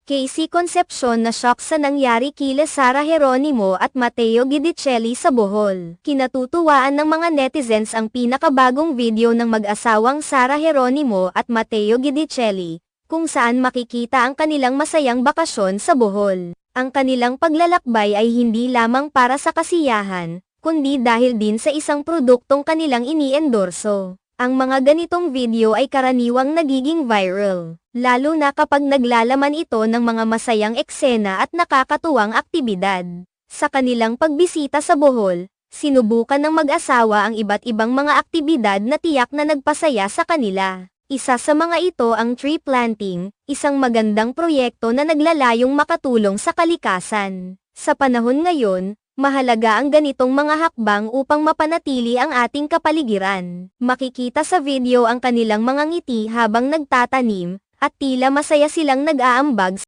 Casey Concepcion na shock sa nangyari kila Sara Geronimo at Mateo Guidicelli sa Bohol. Kinatutuwaan ng mga netizens ang pinakabagong video ng mag-asawang Sara Geronimo at Mateo Guidicelli, kung saan makikita ang kanilang masayang bakasyon sa Bohol. Ang kanilang paglalakbay ay hindi lamang para sa kasiyahan, kundi dahil din sa isang produktong kanilang iniendorso. Ang mga ganitong video ay karaniwang nagiging viral, lalo na kapag naglalaman ito ng mga masayang eksena at nakakatuwang aktibidad. Sa kanilang pagbisita sa Bohol, sinubukan ng mag-asawa ang iba't ibang mga aktibidad na tiyak na nagpasaya sa kanila. Isa sa mga ito ang tree planting, isang magandang proyekto na naglalayong makatulong sa kalikasan. Sa panahon ngayon, mahalaga ang ganitong mga hakbang upang mapanatili ang ating kapaligiran. Makikita sa video ang kanilang mga ngiti habang nagtatanim, at tila masaya silang nag-aambag